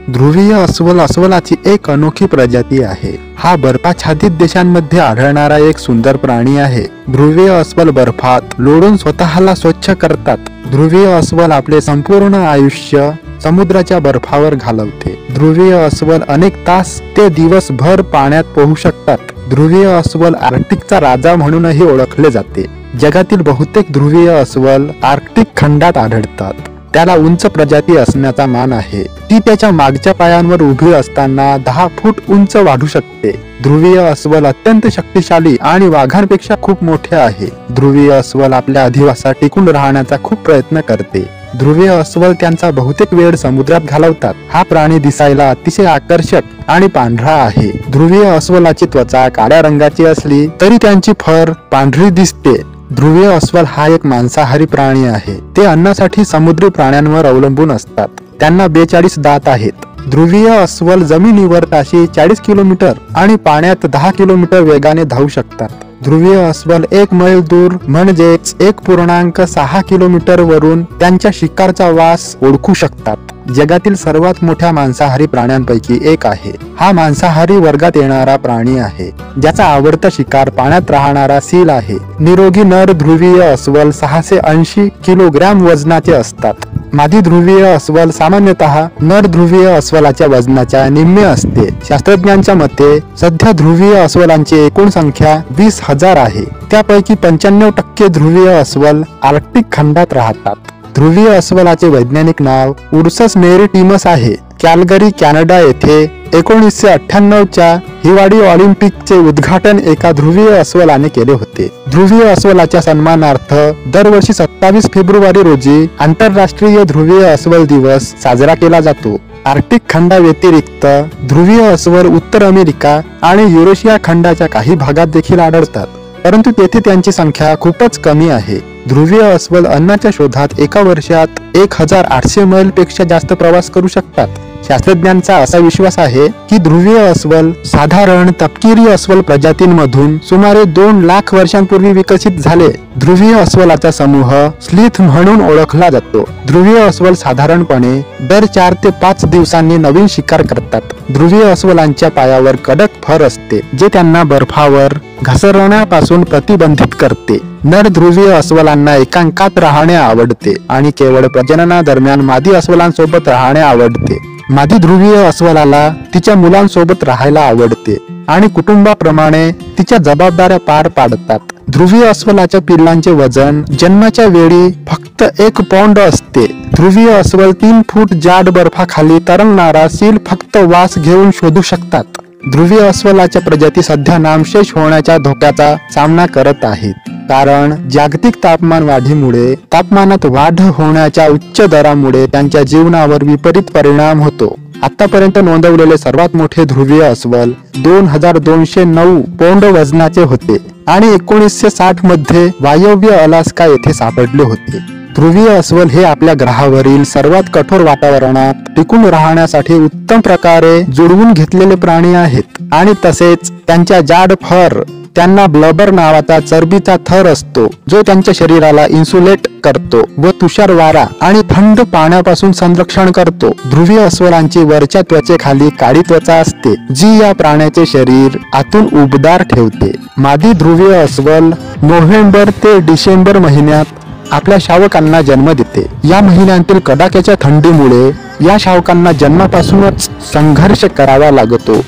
ध्रुवीय अस्वल अस्वलाची एक अनोखी प्रजाती आहे। हा बर्फाच्छादित देशांमध्ये आढळणारा एक सुंदर प्राणी आहे। ध्रुवीय अस्वल बर्फात लोळून स्वतःला स्वच्छ करतात। ध्रुवीय अस्वल आपले संपूर्ण आयुष्य समुद्राच्या बर्फावर घालवते। ध्रुवीय अस्वल अनेक तास ते दिवसभर पाण्यात पोहू शकतात। ध्रुवीय अस्वल आर्क्टिकचा राजा म्हणूनही ओळखले जाते। जगातील बहुतेक ध्रुवीय अस्वल आर्क्टिक खंडात आढळतात। त्याला उंच प्रजाती असण्याचा मान आहे। ती त्याच्या मागच्या पायांवर उभी असताना 10 फूट उंच वाढू शकते। ध्रुवीय अस्वल अत्यंत शक्तिशाली आणि वाघांपेक्षा खूप मोठे आहे। ध्रुवीय अस्वल आपल्या अधिवासात टिकून राहण्याचा खूप प्रयत्न करते। ध्रुवीय अस्वल त्यांचा बहुतेक वेळ समुद्रात घालवतात। हा प्राणी दिसायला अतिशय आकर्षक आणि पांढरा आहे। ध्रुवीय अस्वलाची त्वचा काळ्या रंगाची असली तरी त्यांची फर पांढरी दिसते। ध्रुवीय अस्वल हा एक मांसाहारी प्राणी आहे। ते अन्नासाठी समुद्री प्राण्यांवर अवलंबून असतात। त्यांना 42 दात आहेत। ध्रुवीय अस्वल जमिनीवर ताशी 40 किलोमीटर आणि पाण्यात 10 किलोमीटर वेगाने धावू शकतात। ध्रुवीय अस्वल 1 मैल दूर म्हणजेच 1.6 किलोमीटर वरून त्यांच्या शिकारचा वास ओळखू शकतात। जगातील सर्वात मोठ्या मांसाहारी प्राण्यांपैकी एक आहे। हा मांसाहारी वर्गात येणारा प्राणी आहे, ज्याचा आवडता शिकार पाण्यात राहणारा सील आहे। निरोगी नर ध्रुवीय अस्वल 680 किलोग्रॅम वजनाचे असतात। मादी ध्रुवीय अस्वल सामान्यतः नर ध्रुवीय अस्वलाच्या वजनाच्या निम्मे असते। शास्त्रज्ञांच्या मते सध्या ध्रुवीय अस्वलांची एकूण संख्या 20,000 आहे। त्यापैकी 95% ध्रुवीय अस्वल आर्क्टिक खंडात राहतात। ध्रुवीय अस्वलाचे वैज्ञानिक नाव उर्सस मेरिटिमस आहे। कॅल्गरी कॅनडा येथे 1998च्या हिवाळी ऑलिम्पिकचे उद्घाटन एका ध्रुवीय अस्वलाने केले होते। ध्रुवीय अस्वलाच्या सन्मानार्थ दरवर्षी 27 फेब्रुवारी रोजी आंतरराष्ट्रीय ध्रुवीय अस्वल दिवस साजरा केला जातो। आर्क्टिक खंडाव्यतिरिक्त ध्रुवीय अस्वल उत्तर अमेरिका आणि युरेशिया खंडाच्या काही भागात देखील आढळतात, परंतु तेथे त्यांची संख्या खूपच कमी आहे। ध्रुवीय अस्वल अन्नाच्या शोधात एका वर्षात 1800 मैल पेक्षा जास्त प्रवास करू शकतात। शास्त्रज्ञांचा असा विश्वास आहे की ध्रुवीय अस्वल साधारण तपकिरी अस्वल प्रजातींमधून सुमारे 2 लाख वर्षांपूर्वी विकसित झाले। ध्रुवीय अस्वलाचा समूह स्लीथ म्हणून ओळखला जातो। ध्रुवीय अस्वल साधारणपणे दर 4 ते 5 दिवसांनी नवीन शिकार करतात। ध्रुवीय अस्वलांच्या पायावर कडक फर असते, जे त्यांना बर्फावर घसरण्यापासून प्रतिबंधित करते। नर ध्रुवीय अस्वलांना एकांतात राहणे आवडते आणि केवळ प्रजननादरम्यान मादी अस्वलांसोबत राहणे आवडते। मादी ध्रुवीय अस्वलाला तिच्या मुलांसोबत राहायला आवडते आणि कुटुंबाप्रमाणे तिच्या जबाबदाऱ्या पार पाडतात। ध्रुवीय अस्वलाच्या पिल्लांचे वजन जन्माच्या वेळी फक्त 1 पौंड असते। ध्रुवीय अस्वल 3 फूट जाड बर्फाखाली तरंगणारा सील फक्त वास घेऊन शोधू शकतात। ध्रुवीय अस्वलाच्या प्रजाती सध्या नामशेष होण्याच्या धोक्याचा सामना करत आहेत, कारण जागतिक तापमान वाढीमुळे तापमानात वाढ होण्याच्या उच्च दरामुळे त्यांच्या जीवनावर विपरीत परिणाम होतो। आतापर्यंत नोंदवलेले सर्वात मोठे ध्रुवीय अस्वल 2209 पौंड वजनाचे होते आणि 1960 मध्ये वायव्य अलास्का येथे सापडले होते। ध्रुवीय अस्वल हे आपल्या ग्रहावरील सर्वात कठोर वातावरणात टिकून राहण्यासाठी उत्तम प्रकारे जुळवून घेतलेले प्राणी आहेत आणि तसेच त्यांच्या जाड फर त्यांना ब्लबर नावाचा चरबीचा थर असतो, जो त्यांच्या शरीराला इन्सुलेट करतो व तुषार वारा आणि थंड पाण्यापासून संरक्षण करतो। ध्रुवीय अस्वलांची वरच्या त्वचेखाली काळी त्वचा असते, जी या प्राण्याचे शरीर आतून उबदार ठेवते। मादी ध्रुवीय अस्वल नोव्हेंबर ते डिसेंबर महिन्यात आपल्या शावकांना जन्म देते। या महिन्यांतील कडाक्याच्या थंडीमुळे या शावकांना जन्मापासूनच संघर्ष करावा लागतो।